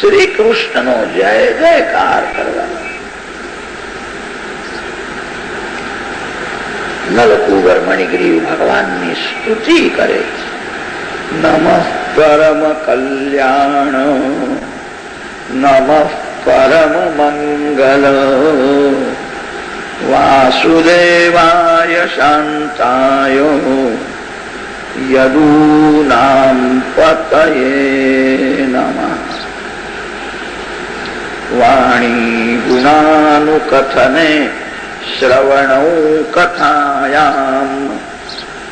શ્રી કૃષ્ણનો જય જયકાર કરવા. નલકુબર મણિગ્રીવ ભગવાનની સ્તુતિ કરે છે. નમઃ પરમ કલ્યાણ નમઃ પરમ મંગલ વાસુદેવાય શાંતાય યદૂનાં પતયે નમઃ. વાણી ગુણાનુકથને શ્રવણૌ કથાયામ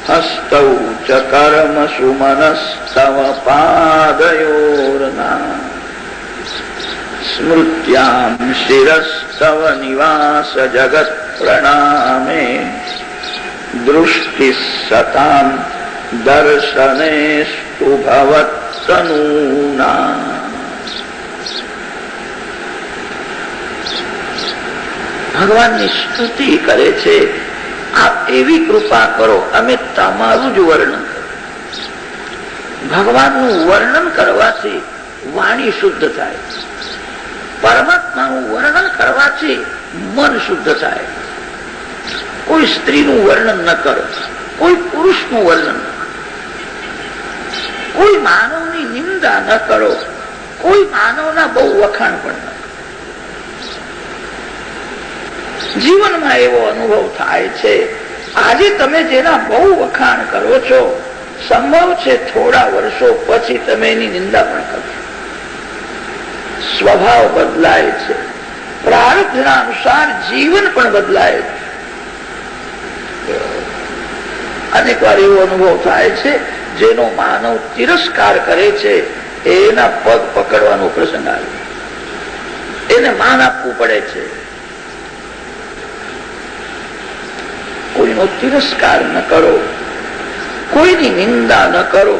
હસ્તૌ ચ કર્મસુ મનસ્તવ પાદયોર્ના સ્મૃત્યામ શિરસ્તવ નિવાસ જગત પ્રણામે દૃષ્ટિ સતામ દર્શનેસ્તુ ભવત્તનૂના. ભગવાનની સ્તુતિ કરે છે. આપ એવી કૃપા કરો અમે તમારું જ વર્ણન કરો. ભગવાનનું વર્ણન કરવાથી વાણી શુદ્ધ થાય. પરમાત્માનું વર્ણન કરવાથી મન શુદ્ધ થાય. કોઈ સ્ત્રીનું વર્ણન ન કરો, કોઈ પુરુષનું વર્ણન ન કરો, કોઈ માનવની નિંદા ન કરો, કોઈ માનવના બહુ વખાણ પણ ન કરો. જીવનમાં એવો અનુભવ થાય છે, આજે તમે જેના બહુ વખાણ કરો છો, સંભવ છે થોડા વર્ષો પછી તમે એની નિંદા પણ કરશો. સ્વભાવ બદલાય છે, પ્રારબ્ધના અનુસાર જીવન પણ બદલાય છે. અનેક વાર એવો અનુભવ થાય છે, જેનો માનવ તિરસ્કાર કરે છે એના પગ પકડવાનો પ્રસંગ આવે, એને માન આપવું પડે છે. કોઈનો તિરસ્કાર ન કરો, કોઈની નિંદા ન કરો,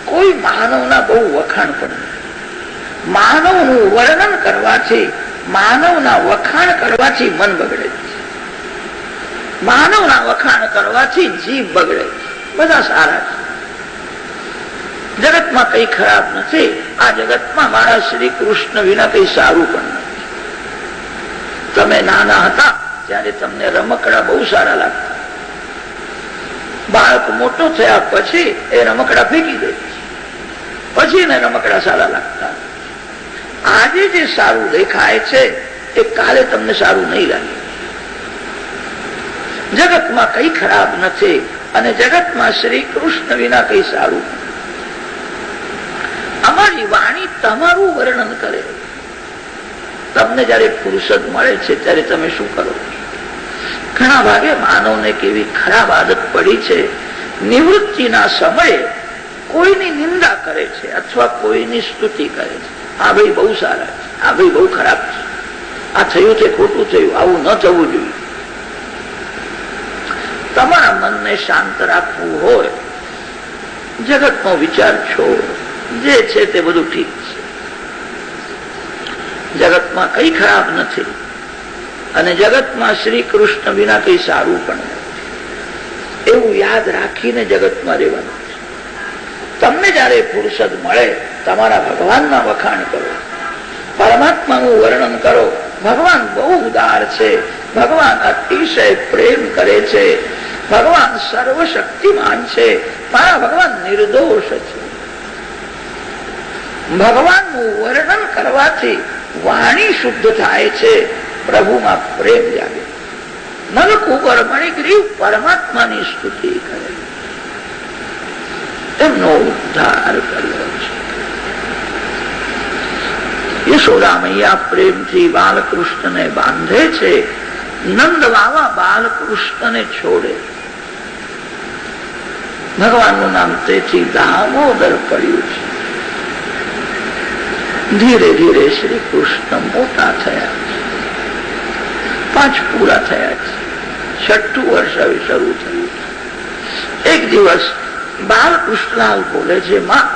કોઈ માનવના બહુ વખાણ પણ નહીં. માનવનું વર્ણન કરવાથી, માનવના વખાણ કરવાથી મન બગડે છે. માનવના વખાણ કરવાથી જીભ બગડે છે. બધા સારા છે, જગતમાં કઈ ખરાબ નથી. આ જગતમાં મારા શ્રી કૃષ્ણ વિના કઈ સારું પણ નથી. તમે નાના હતા ત્યારે તમને રમકડા બહુ સારા લાગતા. બાળક મોટો થયા પછી એ રમકડા ફેંકી દે, પછી એને રમકડા સારા લાગતા. આજે જે સારું દેખાય છે એ કાલે તમને સારું નહીં લાગે. જગતમાં કઈ ખરાબ નથી અને જગતમાં શ્રી કૃષ્ણ વિના કઈ સારું નથી. અમારી વાણી તમારું વર્ણન કરે. તમને જયારે ફુરસદ મળે છે ત્યારે તમે શું કરો? ઘણા ભાગે માનવને કેવી ખરાબ આદત પડી છે, નિવૃત્તિના સમયે કોઈની નિંદા કરે છે અથવા કોઈની સ્તુતિ કરે છે. આ ભાઈ બહુ સારા છે, આ ભાઈ બહુ ખરાબ છે, આ થયું છે ખોટું થયું, આવું ન થવું જોઈએ. તમારા મનને શાંત રાખવું હોય, જગતનો વિચાર છોડ, જે છે તે બધું ઠીક છે. જગતમાં કઈ ખરાબ નથી અને જગતમાં શ્રી કૃષ્ણ વિના કઈ સારું પણ નથી. એવું યાદ રાખીને જગતમાં રહેવાનું છે. તમને જયારે ફુરસદ મળે તમારા ભગવાનના વખાણ કરો, પરમાત્માનું વર્ણન કરો. ભગવાન બહુ ઉદાર છે, ભગવાન અતિશય પ્રેમ કરે છે, ભગવાન સર્વશક્તિમાન છે, મારા ભગવાન નિર્દોષ છે. ભગવાનનું વર્ણન કરવાથી વાણી શુદ્ધ થાય છે, પ્રભુમાં પ્રેમ જાગે. નલકુબર મણિગ્રીવ પરમાત્માની સ્તુતિ કરે, એમનો ઉદ્ધાર કર્યો છે. યશોદા મૈયા પ્રેમથી બાલકૃષ્ણને બાંધે છે, નંદ બાવા બાલકૃષ્ણને છોડે. ભગવાનનું નામ તેથી દામોદર પડ્યું છે. ધીરે ધીરે શ્રી કૃષ્ણ મોટા થયા, 5 પૂરા થયા છે. 6ઠું વર્ષ હવે શરૂ થયું. એક દિવસ બાલકૃષ્ણ બોલે છે, માં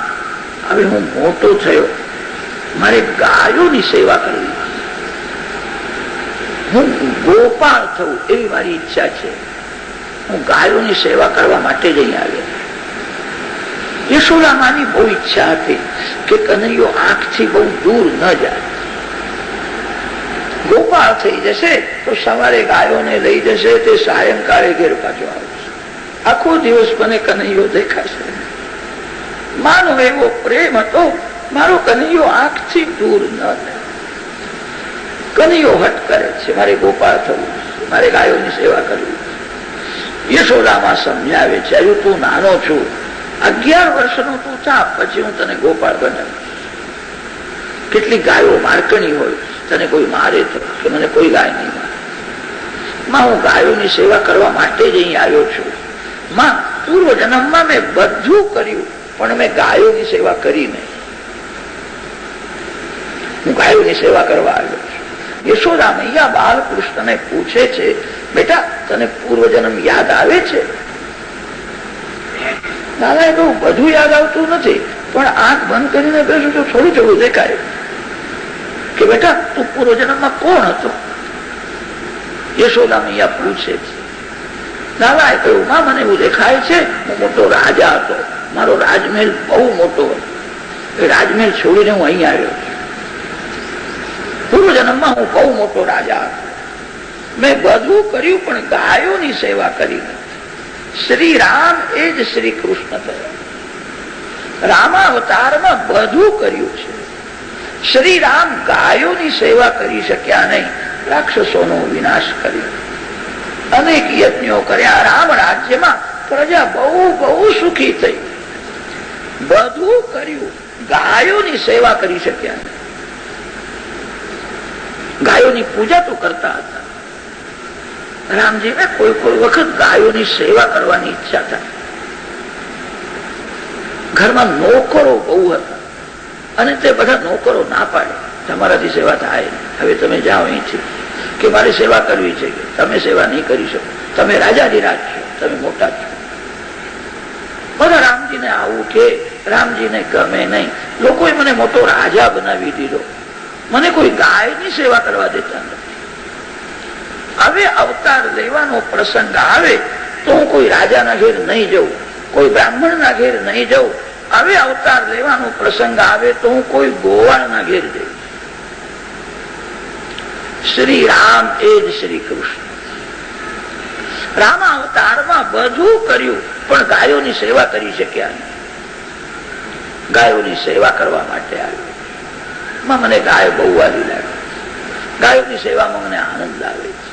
હવે હું મોટો થયો, મારે ગાયોની સેવા કરવી, હું ગોપાળ થવું એવી મારી ઈચ્છા છે. હું ગાયોની સેવા કરવા માટે જ અહીં આવ્યો. યશોદામાની બહુ ઈચ્છા હતી કે કનૈયો આંખથી બહુ દૂર ન જાય. ગોપાળ થઈ જશે તો સવારે ગાયોને લઈ જશે, તે સાયંકાળે ઘેર પાછો આવશે. આખો દિવસ મને કનૈયો દેખાશે. માનો એવો પ્રેમ હતો, મારો કનૈયો આંખથી દૂર ન જાય. કનૈયો હટ કરે છે, મારે ગોપાળ થવું, મારે ગાયોની સેવા કરવી. યશોદામાં સમજાવે છે, હજુ તું નાનો છું, 11 વર્ષનો તું થા, પછી હું તને ગોપાળ બનાવીશ. કેટલી ગાયો મારકણી હોય, તને કોઈ મારે તો કે મને કોઈ ગાય નહીં મારે. માં હું ગાયોની સેવા કરવા માટે જ અહીં આવ્યો છું. માં પૂર્વ જન્મમાં મેં બધું કર્યું, પણ મેં ગાયોની સેવા કરી નહીં. હું ગાયોની સેવા કરવા આવ્યો છું. યશોદા મૈયા બાલકૃષ્ણને પૂછે છે, બેટા તને પૂર્વજન્મ યાદ આવે છે? દાદાએ કહ્યું બધું યાદ આવતું નથી, પણ આંખ બંધ કરીને બેસું તો થોડું થોડું દેખાય કે બેટા તું પૂર્વજન્મમાં કોણ હતો? યશોદા મૈયા પૂછે છે. દાદાએ કહ્યું માં મને એવું દેખાય છે હું મોટો રાજા હતો, મારો રાજમહેલ બહુ મોટો હતો, એ રાજમહેલ છોડીને હું અહીં આવ્યો છું. પૂર્વજન્મમાં હું બહુ મોટો રાજા હતો, મેં બધું કર્યું પણ ગાયોની સેવા કરી નથી. શ્રી રામ એ જ શ્રી કૃષ્ણ થયા. રામાવતારમાં બધું કર્યું છે. શ્રી રામ ગાયોની સેવા કરી શક્યા નહીં, રાક્ષસોનો વિનાશ કર્યો, અનેક યજ્ઞો કર્યા. રામ રાજ્યમાં પ્રજા બહુ બહુ સુખી થઈ. બધું કર્યું, ગાયોની સેવા કરી શક્યા નહીં. ગાયોની પૂજા તો કરતા હતા. રામજીને કોઈ કોઈ વખત ગાયોની સેવા કરવાની ઈચ્છા થાય. ઘરમાં નોકરો બહુ હતા અને તે બધા નોકરો ના પાડે, તમારાથી સેવા થાય, હવે તમે જાઓ અહીંથી, કે મારે સેવા કરવી છે, કે તમે સેવા નહીં કરી શકો, તમે રાજાધિરાજ છો, તમે મોટા છો. બધા રામજીને આવું કે રામજીને ગમે નહીં. લોકોએ મને મોટો રાજા બનાવી દીધો, મને કોઈ ગાયની સેવા કરવા દેતા નથી. હવે અવતાર લેવાનો પ્રસંગ આવે તો હું કોઈ રાજાના ઘેર નહીં જઉં, કોઈ બ્રાહ્મણના ઘેર નહીં જઉં. હવે અવતાર લેવાનો પ્રસંગ આવે તો હું કોઈ ગોવાળના ઘેર જઈશ. શ્રી રામ એ જ શ્રી કૃષ્ણ. રામ અવતારમાં બધું કર્યું પણ ગાયોની સેવા કરી શક્યા નહીં. ગાયોની સેવા કરવા માટે આવ્યો. મને ગાય બહુ વાલી લાગે. ગાયોની સેવામાં મને આનંદ આવે છે.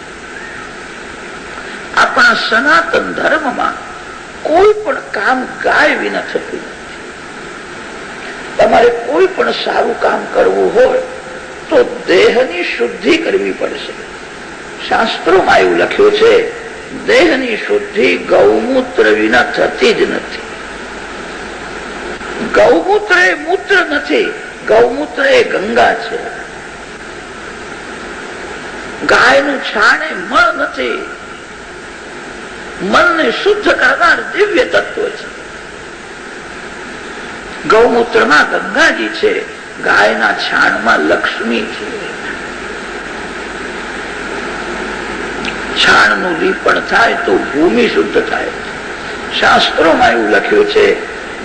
આપણા સનાતન ધર્મમાં કોઈ પણ કામ ગાય વિના થતું નથી. તમારે કોઈ પણ સારું કામ કરવું હોય તો દેહની શુદ્ધિ કરવી પડશે. શાસ્ત્રોમાં એવું લખ્યું છે, દેહની શુદ્ધિ ગૌમૂત્ર વિના થતી જ નથી. ગૌમૂત્ર એ મૂત્ર નથી, ગૌમૂત્ર એ ગંગા છે. ગાયનું છાણ એ મળ નથી, મનને શુદ્ધ કરનાર દિવ્ય તત્વ છે. ગૌમૂત્રમાં ગંગાજી છે, ગાયના છાણમાં લક્ષ્મી છે. છાણનું લીપણ થાય તો ભૂમિ શુદ્ધ થાય. શાસ્ત્રોમાં એવું લખ્યું છે,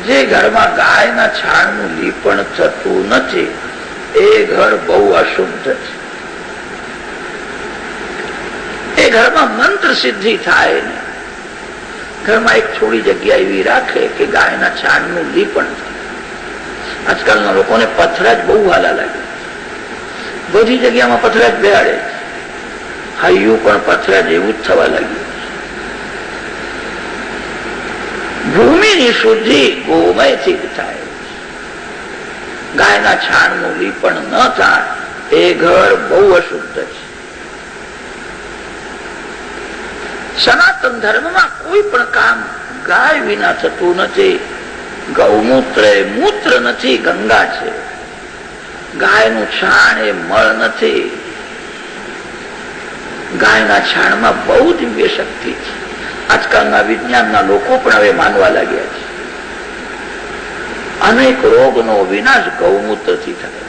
જે ઘરમાં ગાયના છાણનું લીપણ થતું નથી એ ઘર બહુ અશુદ્ધ છે. એ ઘરમાં મંત્ર સિદ્ધિ થાય ને. ઘરમાં એક થોડી જગ્યા એવી રાખે કે ગાયના છાણનું લીપણ થાય. આજકાલના લોકોને પથરા જ બહુ વાલા લાગે. બધી જગ્યામાં પથરા જ બેહાડે. હૈયું પણ પથરા જેવું જ થવા લાગ્યું. ભૂમિની શુદ્ધિ ગોમયથી થાય. ગાયના છાણનું લીપણ ન થાય એ ઘર બહુ અશુદ્ધ છે. સનાતન ધર્મમાં કોઈ પણ કામ ગાય વિના થતું નથી. ગૌમૂત્ર એ મૂત્ર નથી, ગંગા છે. ગાયનું છાણ એ મળ નથી. ગાયના છાણમાં બહુ દિવ્ય શક્તિ છે. આજકાલના વિજ્ઞાનના લોકો પણ હવે માનવા લાગ્યા છે. અનેક રોગનો વિનાશ ગૌમૂત્રથી થાય.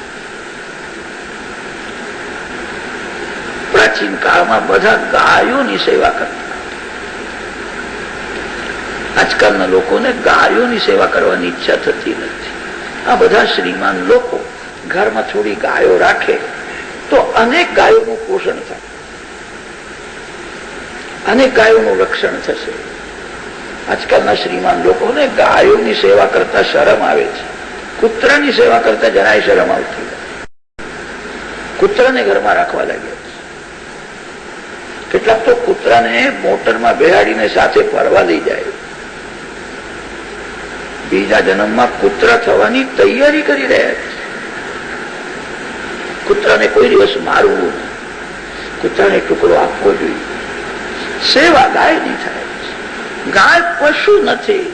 પ્રાચીન કાળમાં બધા ગાયોની સેવા કરતા. આજકાલના લોકોને ગાયોની સેવા કરવાની ઈચ્છા થતી નથી. આ બધા શ્રીમાન લોકો ઘરમાં થોડી ગાયો રાખે તો અનેક ગાયોનું પોષણ થાય, અનેક ગાયોનું રક્ષણ થશે. આજકાલના શ્રીમાન લોકોને ગાયોની સેવા કરતા શરમ આવે છે. કૂતરાની સેવા કરતા જરાય શરમ આવતી, કૂતરાને ઘરમાં રાખવા લાગ્યા છે. કેટલાક તો કૂતરાને મોટરમાં બેહાડીને સાથે ફરવા લઈ જાય. બીજા જન્મમાં કૂતરા થવાની તૈયારી કરી રહ્યા છે. કૂતરાને કોઈ દિવસ મારવું, કૂતરાને ટુકડો આપવો જોઈએ. સેવા ગાયની થાય છે. ગાય પશુ નથી.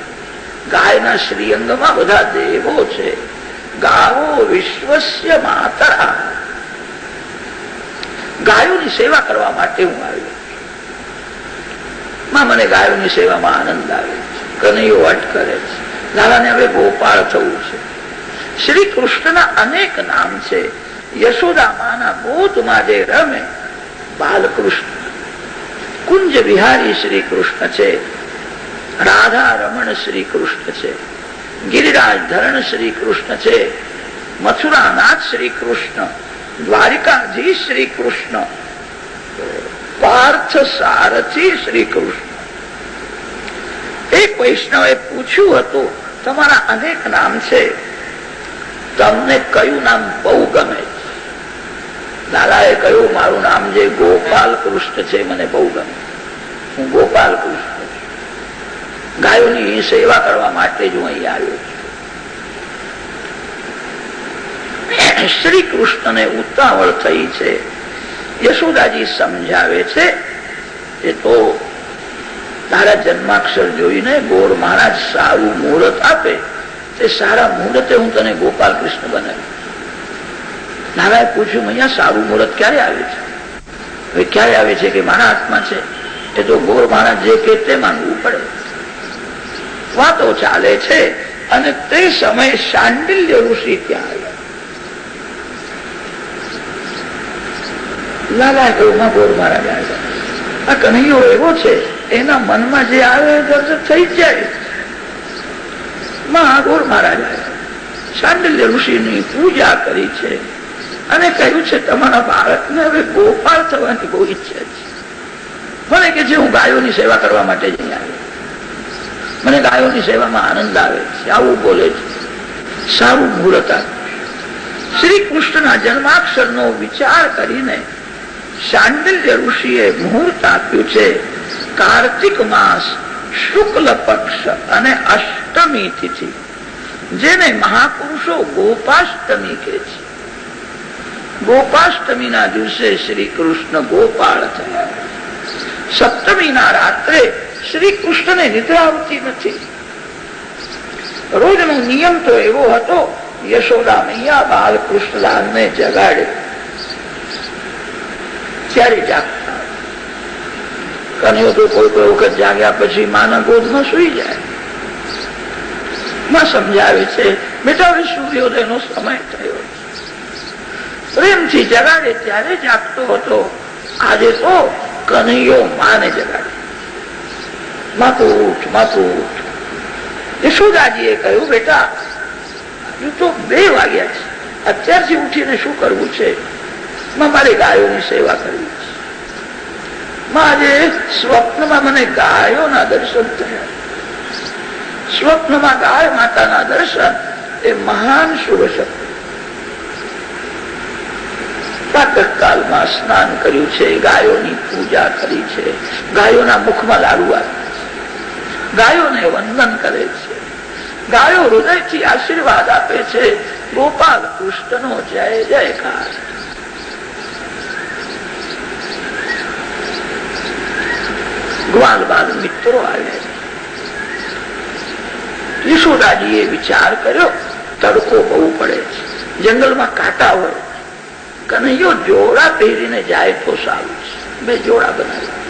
ગાયના શ્રીઅંગમાં બધા દેવો છે. ગાવો વિશ્વસ્ય માતરા. ગાયોની સેવા કરવા માટે હું આવ્યો. મને ગાયોની સેવામાં આનંદ આવે છે. કનૈયો અટ કરે છે. દાદાને હવે ગોપાળ થવું છે. શ્રી કૃષ્ણના અનેક નામ છે. યશોદામાના ગોદમાં જે રમે બાલકૃષ્ણ, કુંજ વિહારી શ્રી કૃષ્ણ છે, રાધા રમણ શ્રી કૃષ્ણ છે, ગિરિરાજ ધરણ શ્રી કૃષ્ણ છે, મથુરાનાથ શ્રી કૃષ્ણ, દ્વારિકાજી શ્રી કૃષ્ણ, પાર્થ સારથી શ્રી કૃષ્ણ. એક વૈષ્ણવે પૂછ્યું હતું, તમારા અનેક નામ છે, તમને કયું નામ બહુ ગમે છે? દાદાએ કહ્યું, મારું નામ જે ગોપાલ કૃષ્ણ છે મને બહુ ગમે. હું ગોપાલ કૃષ્ણ છું. ગાયોની સેવા કરવા માટે જ હું અહીં આવ્યો છું. શ્રી કૃષ્ણને ઉતાવળ થઈ છે. યશોદાજી સમજાવે છે એ તો તારા જન્માક્ષર જોઈને ગોર મહારાજ સારું મુહૂર્ત આપે, તે સારા મુહૂર્તે હું તને ગોપાલ કૃષ્ણ બનાવી. દાદાએ પૂછ્યું, અહીંયા સારું મુહૂર્ત ક્યારે આવે છે? હવે ક્યારે આવે છે કે મારા હાથમાં છે? એ તો ગોર મહારાજ જે કે તે માનવું પડે. વાતો ચાલે છે અને તે સમયે શાંડિલ્ય ઋષિ ત્યાં આવ્યા. લાલા કહ્યું, ગોર મહારાજ આવ્યા. આ કનૈયો એવો છે, એના મનમાં જે આવે થઈ જાય. ગોર મહારાજ આવ્યા, શાંડિલ્ય ઋષિની પૂજા કરી છે અને કહ્યું છે તમારા બાળકને હવે ગોપાળ થવાની બહુ ઈચ્છા છે. મને કે છે હું ગાયોની સેવા કરવા માટે જ અહીં આવ્યો. મને ગાયોની સેવામાં આનંદ આવે છે. આવું બોલે છે. સારું મુહૂર્ત આપ્યું. શ્રી કૃષ્ણના જન્માક્ષરનો વિચાર કરીને શાંડિલ્ય ઋષિએ મુહૂર્ત આપ્યું છે. કાર્તિક માસ શુક્લ પક્ષ અને અષ્ટમી તિથિ, જેને મહાપુરુષો ગોપાષ્ટમી કહે છે. ગોપાષ્ટમીના દિવસે શ્રી કૃષ્ણ ગોપાળ થયા. સપ્તમીના રાત્રે શ્રી કૃષ્ણને નિદ્રા આવતી નથી. રોજનો નિયમ તો એવો હતો, યશોદા મૈયા બાલકૃષ્ણલાલને જગાડે ત્યારે જાગતા. કનૈયો તો કોઈ કોઈ વખત જાગ્યા પછી માના ગોદમાં સુઈ જાય. માં સમજાવે છે, બેટા હવે સૂર્યોદયનો સમય થયો. પ્રેમથી જગાડે ત્યારે જાગતો હતો. આજે તો કનૈયો માને જગાડે. માતું ઉઠ, માતું ઉઠ. યશોદાજીએ કહ્યું, બેટા હજુ તો 2 વાગ્યા છે, અત્યારથી ઉઠીને શું કરવું છે? મારે ગાયોની સેવા કરવી છે. આજે સ્વપ્નમાં મને ગાયોના દર્શન થયા. સ્વપ્નમાં ગાય માતાના દર્શન એ મહાન શુભ શક્તિ. પ્રાતઃકાલમાં સ્નાન કર્યું છે, ગાયોની પૂજા કરી છે, ગાયોના મુખમાં લાડુ આપે છે, ગાયોને વંદન કરે છે, ગાયો હૃદયથી આશીર્વાદ આપે છે. ગોપાલ કૃષ્ણનો જય જયકાર. ગ્વાલ બાલ મિત્રો આવ્યા. યશોદાજીએ વિચાર કર્યો, તડકો બહુ પડે છે, જંગલમાં કાંટા હોય, કનૈયો જોડા પહેરીને જાય તો સારું છે. 2 જોડા બનાવ્યા.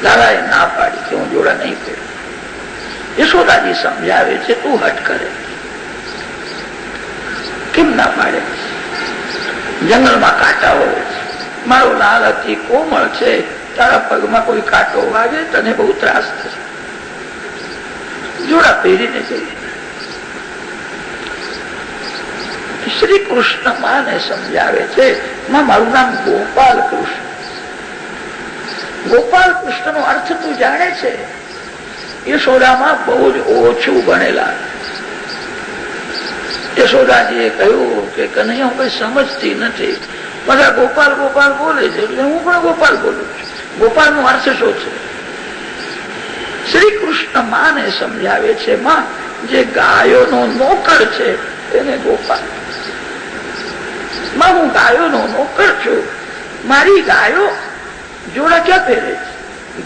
દાદાએ ના પાડી કે હું જોડા નહીં પહેરું. યશોદાજી સમજાવે છે, તું હટ કરે. કેમ ના પાડે? જંગલમાં કાંટા હોય, મારો લાલ અતિ કોમળ છે, તારા પગમાં કોઈ કાંટો વાગે તને બહુ ત્રાસ થશે. જોડા પહેરીને જઈએ. શ્રી કૃષ્ણ માને સમજાવે છે, માં મારું નામ ગોપાલ કૃષ્ણ. ગોપાલ કૃષ્ણ નો અર્થ તું જાણે છે? યશોદામાં બહુ જ ઓછું ભણેલા. યશોદાજીએ કહ્યું કે કનૈયા કઈ સમજતી નથી, બધા ગોપાલ ગોપાલ બોલે છે એટલે હું પણ ગોપાલ બોલું છું. ગોપાલ નો અર્થ શું છે? શ્રી કૃષ્ણ માને સમજાવે છે, માં જે ગાયોનો નોકર છે એને ગોપાલ. માં હું ગાયોનો નોકર છું, મારી ગાયો જોડા ક્યાં પહેરે છે?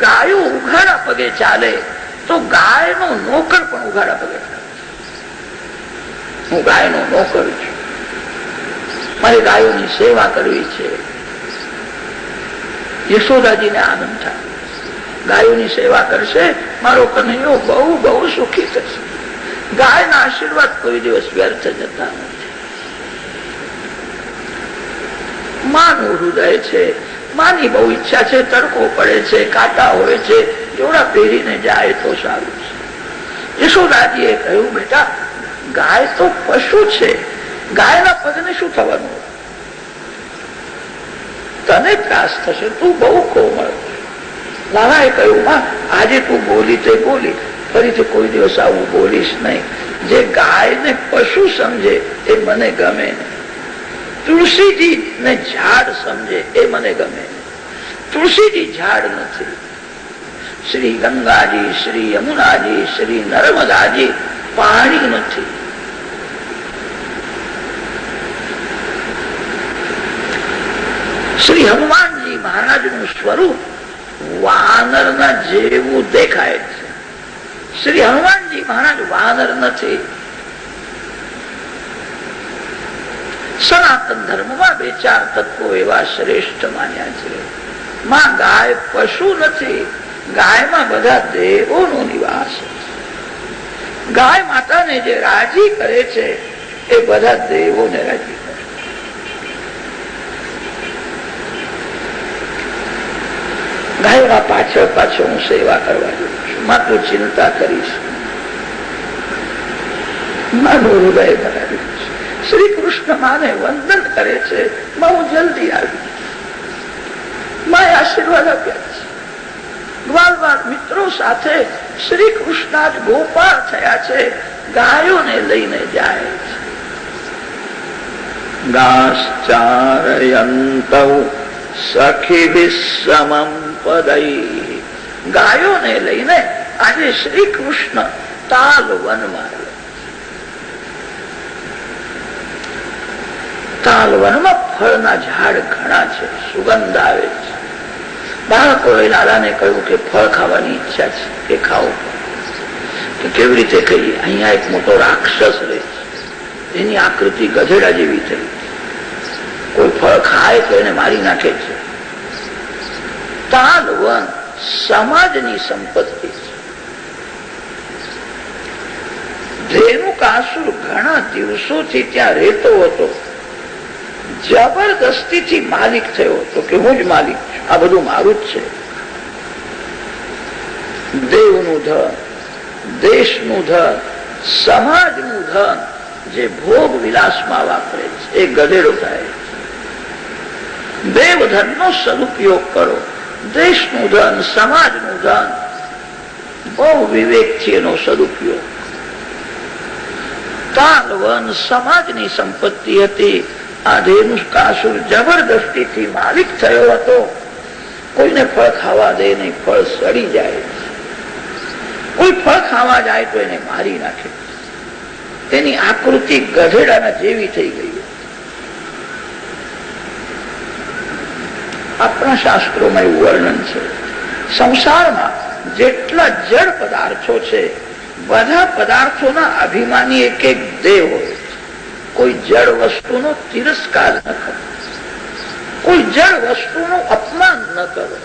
ગાયો ઉઘાડા પગે ચાલે તો ગાયનો નોકર પણ ઉઘાડા પગે ચાલે. હું ગાયનો નોકર છું, મારે ગાયોની સેવા કરવી છે. યશોદાજીને આનંદ થાય, ગાયોની સેવા કરશે મારો કનૈયો બહુ બહુ સુખી થશે. ગાયના આશીર્વાદ કોઈ દિવસ વ્યર્થ જતા નથી. માનું હૃદય છે, માની બહુ ઈચ્છા છે, તડકો પડે છે, કાંટા હોય છે, જોડા પહેરીને જાય તો સારું છે. યશોદાજીએ કહ્યું, બેટા ગાય તો પશુ છે, ગાયના પગને શું થવાનું? તને ત્રાસ થશે, તું બહુ કોમળ. લાલાએ કહ્યું, માં આજે તું બોલી તે બોલી, ફરીથી કોઈ દિવસ આવું બોલીશ નહીં. જે ગાયને પશુ સમજે એ મને ગમે નહીં. તુલસીજી ને ઝાડ સમજે એ મને ગમે નહીં. તુલસીજી ઝાડ નથી. શ્રી ગંગાજી, શ્રી યમુનાજી, શ્રી નર્મદાજી પાણી નથી. શ્રી હનુમાનજી મહારાજનું સ્વરૂપ વાનરના જેવું દેખાય છે. શ્રી હનુમાનજી મહારાજ વાનર નથી. સનાતન ધર્મમાં બે ચાર તત્વો એવા શ્રેષ્ઠ માન્યા છે. માં ગાય પશુ નથી, ગાયમાં બધા દેવોનો નિવાસ છે. ગાય માતાને જે રાજી કરે છે એ બધા દેવોને રાજી કરે. ગાયોના પાછળ પાછળ હું સેવા કરવા જઉં છું. માં તું ચિંતા કરીશ. મારું હૃદય બનાવ્યું છે. શ્રી કૃષ્ણ માને વંદન કરે છે, માં હું જલ્દી આવી. માએ આશીર્વાદ આપ્યા છે. ગ્વાલ બાળ મિત્રો સાથે શ્રી કૃષ્ણ જ ગોપાલ થયા છે, ગાયોને લઈને જાય છે. ગાશ્ચારયંતૌ સખીભિઃ સમં પદૈઃ. ગાયોને લઈને આજે શ્રી કૃષ્ણ તાલ વનમાં. તાલ વનમાં ફળના ઝાડ ઘણા છે, સુગંધ આવે છે. બાળકોએ દાદાને કહ્યું કે ફળ ખાવાની ઈચ્છા છે, કે ખાઓ. કે કેવી રીતે કહીએ? અહીંયા એક મોટો રાક્ષસ રહે છે, એની આકૃતિ ગધેડા જેવી થઈ. કોઈ ફળ ખાય તો એને મારી નાખે છે. તાલ વન સમાજની સંપત્તિ છે. ધેનુકાસુર ઘણા દિવસોથી ત્યાં રહેતો હતો. જબરદસ્તીથી માલિક થયો હતો કે હું જ માલિક છું, આ બધું મારું જ છે. દેવનું ધન, દેશનું ધન, સમાજનું ધન જે ભોગ વિલાસમાં વાપરે છે એ ગધેડો થાય. દેવધનનો સદુપયોગ કરો. દેશનું ધન, સમાજનું ધન બહુ વિવેકથી એનો સદુપયોગ. તાલવન સમાજની સંપત્તિ હતી. આ ધેનુકાસુર જબરદસ્તીથી માલિક થયો હતો. કોઈને ફળ ખાવા દે નહીં, ફળ સડી જાય. કોઈ ફળ ખાવા જાય તો એને મારી નાખે. તેની આકૃતિ ગધેડાના જેવી થઈ ગઈ. આપણા શાસ્ત્રોમાં એવું વર્ણન છે, સંસારમાં જેટલા જળ પદાર્થો છે બધા પદાર્થોના અભિમાની એક એક દેવ હોય. કોઈ જળ વસ્તુનો તિરસ્કાર ન કરો, કોઈ જળ વસ્તુનું અપમાન ન કરો.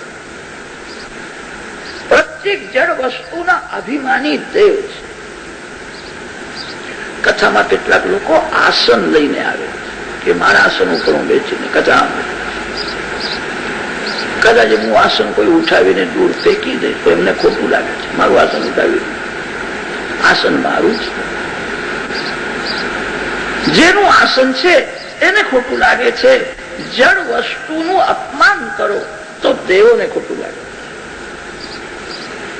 પ્રત્યેક જળ વસ્તુના અભિમાની દેવ છે. કથામાં કેટલાક લોકો આસન લઈને આવે કે મારા આસન ઉપર હું બેસીને કથા. કદાચ હું આસન કોઈ ઉઠાવીને દૂર ફેંકી દે તો એમને ખોટું લાગે છે, મારું આસન ઉઠાવી. આસન મારું છે. જેનું આસન છે એને ખોટું લાગે છે. જડ વસ્તુનું અપમાન કરો તો દેવોને ખોટું લાગે.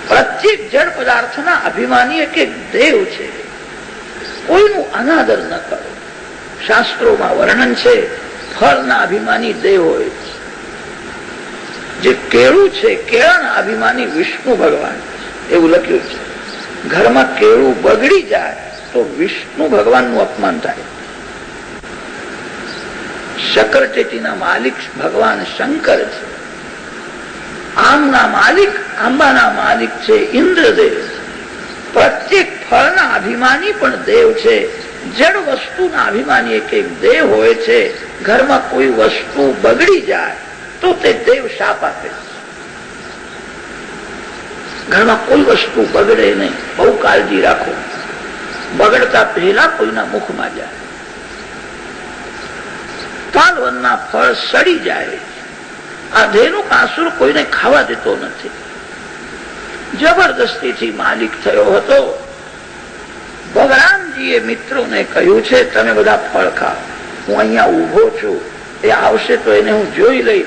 પ્રત્યેક જડ પદાર્થના અભિમાની એક એક દેવ છે. કોઈનું અનાદર ન કરો. શાસ્ત્રોમાં વર્ણન છે ફળના અભિમાની દેવ હોય છે. જે કેળું છે કેળાના અભિમાની વિષ્ણુ ભગવાન એવું લખ્યું છે. ઘરમાં કેળું બગડી જાય તો વિષ્ણુ ભગવાનનું અપમાન થાય. શકરટેટીના માલિક ભગવાન શંકર છે. આમના માલિક આંબાના માલિક છે ઇન્દ્રદેવ. પ્રત્યેક ફળના અભિમાની પણ દેવ છે. જડ વસ્તુના અભિમાની એક એક દેવ હોય છે. ઘરમાં કોઈ વસ્તુ બગડી જાય તો તે દેવ શાપ આપે. ઘરમાં કોઈ વસ્તુ બગડે નહીં, બહુ કાળજી રાખો. બગડતા પહેલા કોઈના મુખમાં જાય. કાલવનના ફળ સડી જાય. આ ધેનુકાસુર કોઈને ખાવા દેતો નથી. જબરદસ્તીથી માલિક થયો હતો. ભગવાનજીએ મિત્રોને કહ્યું છે તમે બધા ફળ ખાઓ, હું અહીંયા ઉભો છું, એ આવશે તો એને હું જોઈ લઈશ.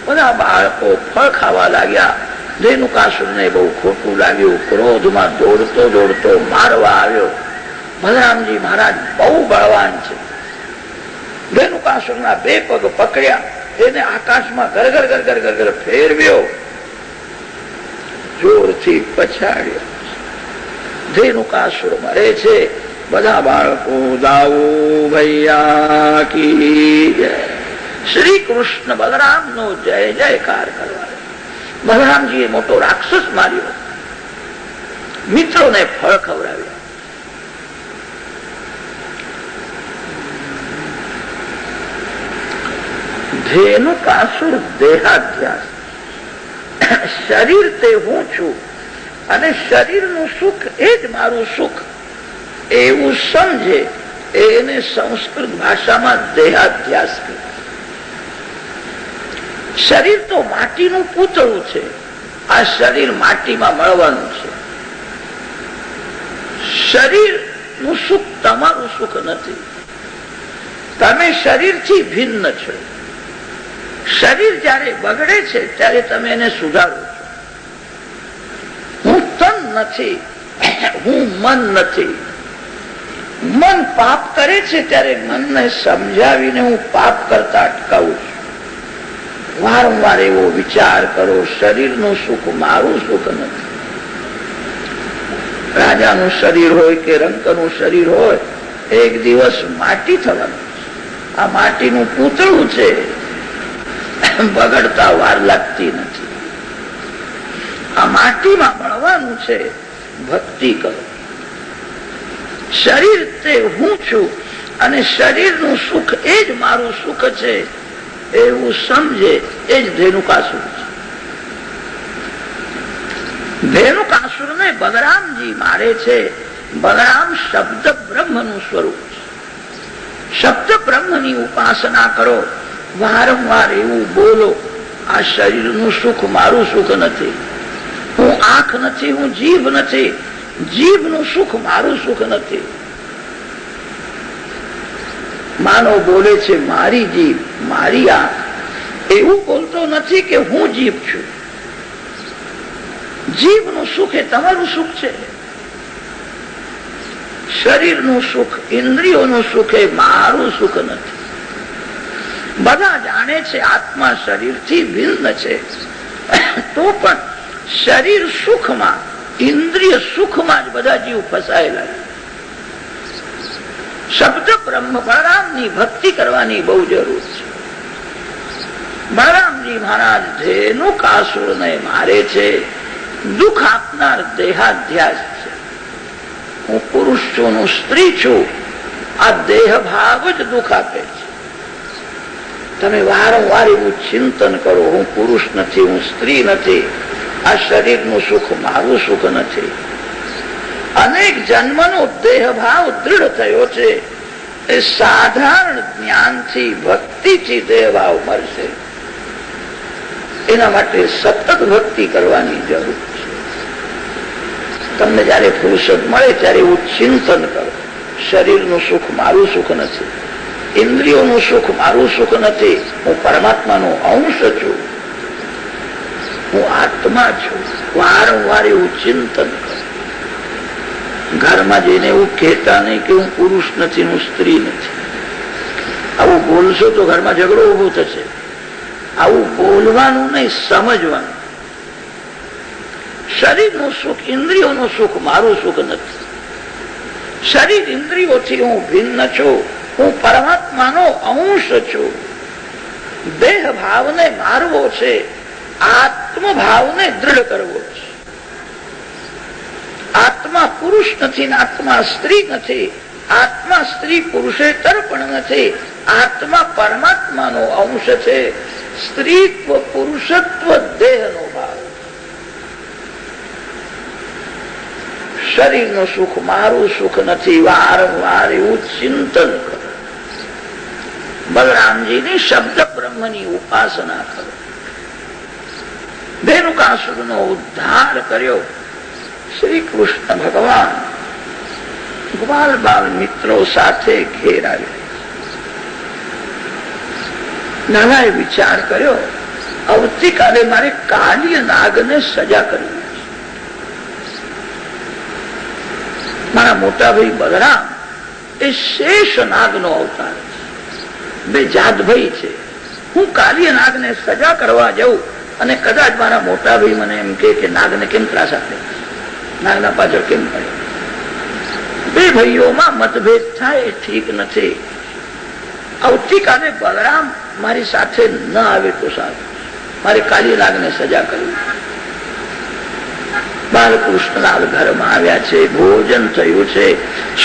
બધા બાળકો ફળ ખાવા લાગ્યા. ધેનુકાસુરને બહુ ખોટું લાગ્યું. ક્રોધમાં દોડતો દોડતો મારવા આવ્યો. બલરામજી મહારાજ બહુ બળવાન છે. ધેનુકાસુરના બે પગ પકડ્યા, એને આકાશમાં ગરગર ગરગર ગરગર ફેરવ્યો, જોરથી પછાડ્યો. ધેનુકાસુર મરે છે. બધા બાળકો દાઉ ભૈયા કી જય, શ્રી કૃષ્ણ બલરામ નો જય જયકાર કરવા. બલરામજીએ મોટો રાક્ષસ માર્યો. મિત્રોને ફળ ખવડાવ્યા. ધેનુકાસુર દેહાધ્યાસ. શરીર તે હું છું અને શરીરનું સુખ એ જ મારું સુખ એવું સમજે એને સંસ્કૃત ભાષામાં દેહાધ્યાસ કહે. શરીર તો માટીનું પૂતળું છે. આ શરીર માટીમાં મળવાનું છે. શરીરનું સુખ તમારું સુખ નથી. તમે શરીરથી ભિન્ન છો. શરીર જયારે બગડે છે ત્યારે તમે એને સુધારો છો. હું તન નથી, હું મન નથી. મન પાપ કરે છે ત્યારે મનને સમજાવીને હું પાપ કરતા અટકાવું છું. વારંવાર એવો વિચાર કરો, શરીરનું સુખ મારું સુખ નથી. રાજાનું શરીર હોય કે રંકનું શરીર હોય, એક દિવસ માટી થવાનું. આ માટીનું પૂતળું છે, બગડતા વાર લાગતી નથી. આ માટીમાં મળવાનું છે. ભક્તિ કરો. શરીર તે હું છું અને શરીરનું સુખ એ જ મારું સુખ છે એવું સમજે એ જ ધેનુકાસુર છે. ધેનુકાસુરને બલરામજી મારે છે. બલરામ શબ્દ બ્રહ્મનું સ્વરૂપ છે. શબ્દ બ્રહ્મની ઉપાસના કરો. વારંવાર એવું બોલો, આ શરીરનું સુખ મારું સુખ નથી. હું આંખ નથી, હું જીભ નથી. જીભનું સુખ મારું સુખ નથી. માનવ બોલે છે મારી જીભ, મારી આંખ. એવું બોલતો નથી કે હું જીભ છું. જીભનું સુખ એ તમારું સુખ છે. શરીરનું સુખ, ઇન્દ્રિયોનું સુખ એ મારું સુખ નથી. બધા જાણે છે આત્મા શરીરથી ભિન્ન છે, તો પણ શરીર સુખમાં, ઇન્દ્રિય સુખમાં જ બધા જીવ ફસાયેલા છે. શબ્દ બ્રહ્મ બલરામની ભક્તિ કરવાની બહુ જરૂર છે. બલરામજી મહારાજ ધેનુકાસુરને મારે છે. દુઃખ આપનાર દેહાધ્યાસ છે. હું પુરુષ છું, હું સ્ત્રી છું. આ દેહ ભાવ જ દુઃખ આપે છે. તમે વારંવાર એવું ચિંતન કરો, હું પુરુષ નથી, હું સ્ત્રી નથી. આ શરીરનું સુખ મારું સુખ નથી. અનેક જન્મનો દેહ ભાવ દૃઢ થયો છે. એ સાધારણ જ્ઞાનથી, ભક્તિથી દેહ ભાવ મળશે. એના માટે સતત ભક્તિ કરવાની જરૂર છે. તમને જયારે ફુરસદ મળે ત્યારે એવું ચિંતન કરો, શરીરનું સુખ મારું સુખ નથી, ઇન્દ્રિયોનું સુખ મારું સુખ નથી, હું પરમાત્માનો અંશ છું, હું આત્મા છું. વારંવાર એવું ચિંતન કરો. ઘરમાં જઈને એવું કહેતા નહીં કે હું પુરુષ નથી, હું સ્ત્રી નથી. આવું બોલશો તો ઘરમાં ઝઘડો ઉભો થશે. આવું બોલવાનું નહીં, સમજવાનું. શરીરનું સુખ, ઇન્દ્રિયોનું સુખ મારું સુખ નથી. શરીર ઇન્દ્રિયોથી હું ભિન્ન છું, હું પરમાત્માનો અંશ છું. દેહ ભાવને મારવો છે, આત્મભાવને દ્રઢ કરવો છે. આત્મા પુરુષ નથી ને આત્મા સ્ત્રી નથી, આત્મા સ્ત્રી પુરુષેતર પણ નથી, આત્મા પરમાત્માનો અંશ છે. સ્ત્રીત્વ પુરુષત્વ દેહનો ભાવ. શરીરનું સુખ મારું સુખ નથી. વારંવાર એવું ચિંતન કરો. બલરામજીની શબ્દ બ્રહ્મની ઉપાસના કરો. ધેનુકાસુરનો ઉદ્ધાર કર્યો શ્રી કૃષ્ણ ભગવાન ગ્વાલ બાલ મિત્રો સાથે ઘેર આવ્યા. નાનાએ વિચાર કર્યો, આવતીકાલે મારે કાલિય નાગને સજા કરવી. મારા મોટા ભાઈ બલરામ એ શેષ નાગનો અવતાર છે, બે જાતભાઈ છે. હું કાલિય નાગને સજા કરવા જાઉં અને કદાચ મારા મોટા ભાઈ મને એમ કે નાગને કેમ ત્રાસ આપે, નાગના પાછળ કેમ પડે. બે ભાઈઓમાં મતભેદ થાય એ ઠીક નથી. આવતીકાલે બલરામ મારી સાથે ન આવે તો સારું, મારે કાલિય નાગને સજા કરવી. બાલકૃષ્ણલાલ ઘરમાં આવ્યા છે, ભોજન થયું છે,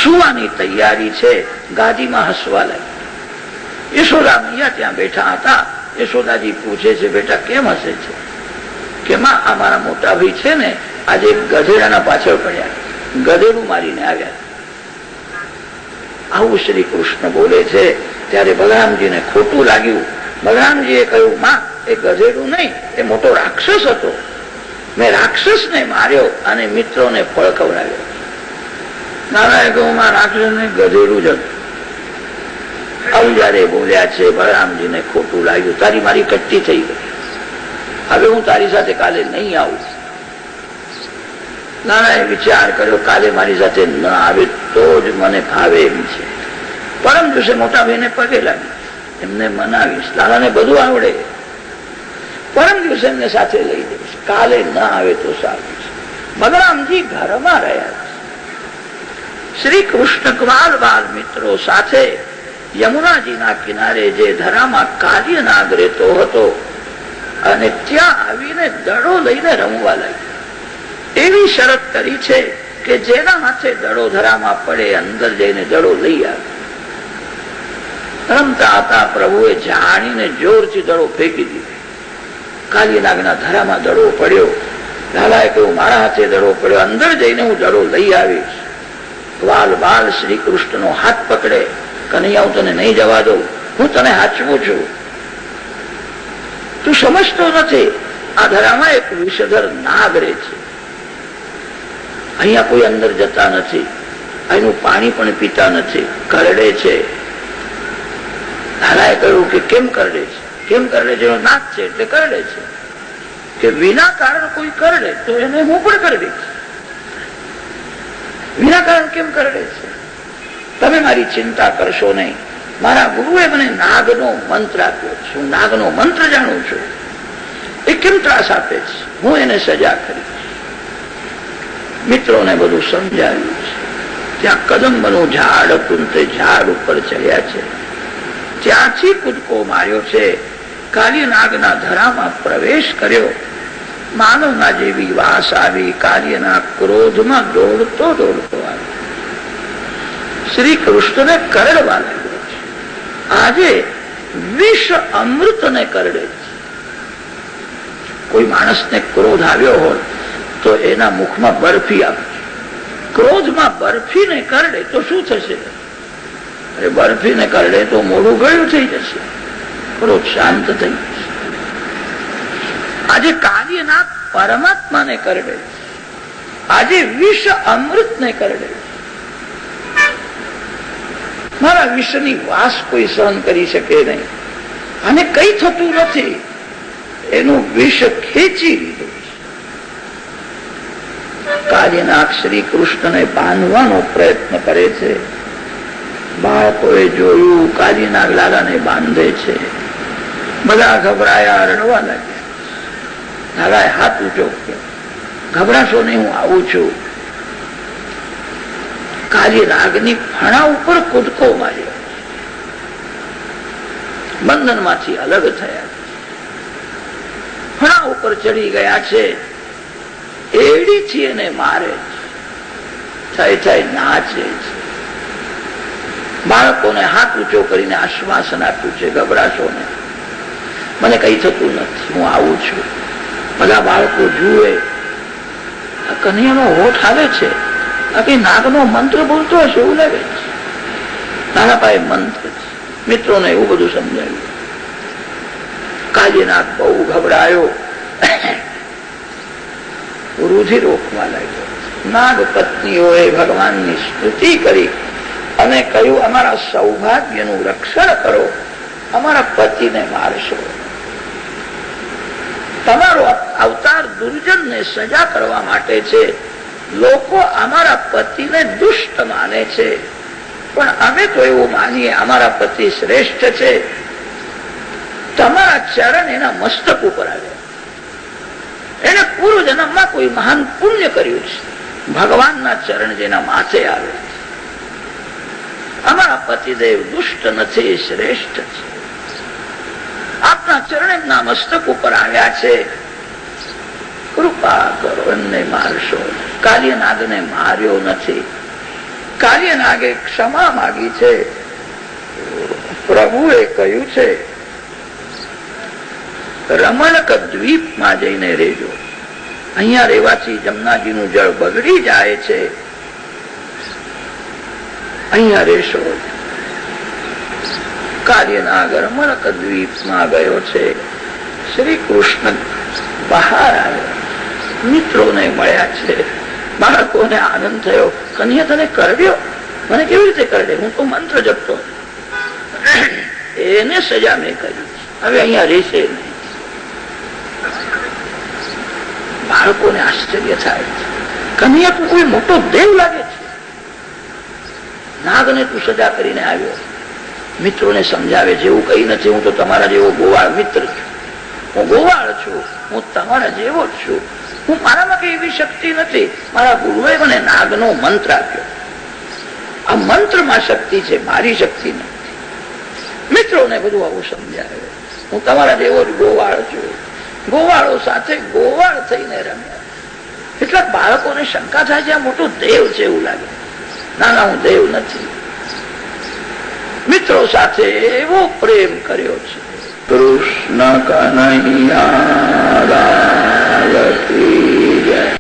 સુવાની તૈયારી છે. ગાદીમાં હસવા લાગી. યશોદા મૈયા ત્યાં બેઠા હતા. યશોદાજી પૂછે છે, બેટા કેમ હસે છે? કે માં, આ મારા મોટા ભાઈ છે ને, આજે ગધેડાના પાછળ પડ્યા, ગધેડું મારીને આવ્યા. આવું શ્રી કૃષ્ણ બોલે છે ત્યારે બલરામજીને ખોટું લાગ્યું. બલરામજીએ કહ્યું, માં, એ ગધેડું નહીં, એ મોટો રાક્ષસ હતો. મેં રાક્ષસને માર્યો અને મિત્રોને ફળ ખવડાવ્યો. નારાયણ કહું, માં, રાક્ષસને ગધેડું જ હતું. આવું જયારે બોલ્યા છે બલરામજીને ખોટું લાગ્યું. તારી મારી કટ્ટી થઈ ગઈ, હવે હું તારી સાથે કાલે નહીં આવું. નાનાએ વિચાર કર્યો, કાલે મારી સાથે ન આવે તો જ મને ભાવે એમ છે. પરમ દિવસે મોટા ભાઈને પગે લાગી, એમને મનાવીશ. લાલાને બધું આવડે, પરમ દિવસે એમને સાથે લઈ જઈશ. કાલે ન આવે તો સારું છે. બલરામજી ઘરમાં રહ્યા. શ્રી કૃષ્ણ ગ્વાલ બાલ મિત્રો સાથે યમુનાજીના કિનારે જે ધરામાં કાલિય નાગ રહેતો હતો અને ત્યાં આવીને દડો લઈને રમવા લાગ્યો. એવી શરત કરી છે કે જેના હાથે દડો ધરામાં પડે અંદર જઈને દડો લઈ આવે. રમતા હતા પ્રભુએ જાણીને જોરથી દડો ફેંકી દીધો. કાલિય નાગના ધરામાં દડો પડ્યો. લાલાએ કહ્યું, મારા હાથે દડો પડ્યો, અંદર જઈને હું દડો લઈ આવીશ. ગ્વાલ બાલ શ્રી કૃષ્ણનો હાથ પકડે, કનૈયા, હું તને નહીં જવા દઉં, હું તને હાચવું છું. તું સમજતો નથી, આ ધરામાં એક વિષધર નાગ રહે છે. અહીંયા કોઈ અંદર જતા નથી, અહીંનું પાણી પણ પીતા નથી, કરડે છે. લાલાએ કહ્યું કે કેમ કરડે છે? કેમ કરડે છે? નાગ છે એટલે કરડે છે. કે વિના કારણ કોઈ કરડે તો એને હું પણ કરડીશ. વિના કારણ કેમ કરડે છે? તમે મારી ચિંતા કરશો નહીં. મારા ગુરુએ મને નાગનો મંત્ર આપ્યો છે, હું નાગનો મંત્ર જાણું છું. એ કેમ ત્રાસ આપે છે? હું એને સજા કરીશ. મિત્રોને બધું સમજાવ્યું છે. ત્યાં કદંબનું ઝાડ હતું, તે ઝાડ ઉપર ચડ્યા છે. ત્યાંથી કૂદકો માર્યો છે. કાલિય નાગના ધરામાં પ્રવેશ કર્યો. માનવના જેવી વાસ આવી. કાલિયના ક્રોધમાં દોડતો દોડતો આવ્યો. શ્રી કૃષ્ણને કરડવા લાગ્યો છે. આજે વિષ અમૃતને કરડે છે. કોઈ માણસને ક્રોધ આવ્યો હોય તો એના મુખમાં બરફી આપે. ક્રોધમાં બરફીને કરડે તો શું થશે? અરે બરફીને કરડે તો મોઢું ગળ્યું થઈ જશે, ક્રોધ શાંત થઈ જશે. આજે કાલિય નાગ પરમાત્માને કરડે. આજે વિષ અમૃતને કરડે. મારા વિષની વાસ કોઈ સહન કરી શકે નહીં. અને કઈ થતું નથી, એનું વિષ ખેંચી લીધું. કાલિનાગ શ્રી કૃષ્ણને બાંધવાનો પ્રયત્ન કરે છે. બાળકોએ જોયું કાલિનાગ લાલાને બાંધે છે. બધા ગભરાયા, રડવા લાગ્યા. લાલાએ હાથ ઊંચો કર્યો, ગભરાશો નહીં, હું આવું છું. કાલિનાગની ફણા ઉપર કૂદકો માર્યો. બંધનમાંથી અલગ થયા, ફણા ઉપર ચડી ગયા છે. એડીથી એને મારે છે, થઈ નાચે છે. બાળકોને હાથ ઊંચો કરીને આશ્વાસન આપ્યું છે, ગભરાશો ને, મને કઈ થતું નથી, હું આવું છું. બધા બાળકો જુએ આ કન્યાનો હોઠ આવે છે, આ કઈ નાગનો મંત્ર બોલતો હશે એવું લાગે છે. નાના પાસે મંત્ર છે. મિત્રોને એવું બધું સમજાવ્યું. કાલિનાગ બહુ ગભરાયો, રુધિર રોકવા લાગ્યો. નાગ પત્નીઓએ ભગવાનની સ્તુતિ કરી અને કહ્યું, અમારા સૌભાગ્યનું રક્ષણ કરો, અમારા પતિને મારશો. તમારો અવતાર દુર્જનને સજા કરવા માટે છે. લોકો અમારા પતિને દુષ્ટ માને છે, પણ અમે તો એવું માનીએ અમારા પતિ શ્રેષ્ઠ છે. તમારા ચરણ એના મસ્તક ઉપર આવ્યા. એને પૂર્વ જન્મમાં કોઈ મહાન પુણ્ય કર્યું છે. ભગવાનના ચરણ જેના માથે આવે. અમારા પતિદેવ દુષ્ટ નથી, શ્રેષ્ઠ છે. આપના ચરણ એમના મસ્તક ઉપર આવ્યા છે, કૃપા કરો, એમને મારશો. કાલિનાગને માર્યો નથી. કાલિનાગે ક્ષમા માગી છે. પ્રભુએ કહ્યું છે, રમણક દ્વીપમાં જઈને રહેજો. અહીંયા રહેવાથી જમનાજીનું જળ બગડી જાય છે, અહીંયા રહેશો. કાલિનાગ રમણક દ્વીપમાં ગયો છે. શ્રી કૃષ્ણ બહાર આવ્યો, મિત્રોને મળ્યા છે. બાળકોને આનંદ થયો, કન્યા તને કરડ્યો? મને કેવી રીતે કરડે? હું તો મંત્ર જપતો. એને સજા મેં કરી, હવે અહીંયા રહેશે નહીં. બાળકોને આશ્ચર્ય થાય, કન્યા તું કોઈ મોટો દેવ લાગે છે, નાગને તું સજા કરીને આવ્યો. મિત્રોને સમજાવે છે, એવું કઈ નથી, હું તો તમારા જેવો ગોવાળ મિત્ર છું. હું ગોવાળ છું, હું તમારા જેવો જ છું. હું મારામાં કઈ એવી શક્તિ નથી. મારા ગુરુએ મને નાગનો મંત્ર આપ્યો. આ મંત્રમાં શક્તિ છે, મારી શક્તિ નથી. મિત્રોને બધું આવું સમજાવે. હું તમારા જેવો જ ગોવાળ છું. ગોવાળો સાથે ગોવાળ થઈને રમ્યા. કેટલાક બાળકોને શંકા થાય છે, આ મોટો દેવ છે એવું લાગે. ના, હું દેવ નથી. મિત્રો સાથે એવો પ્રેમ કર્યો છે. કૃષ્ણ કનૈયા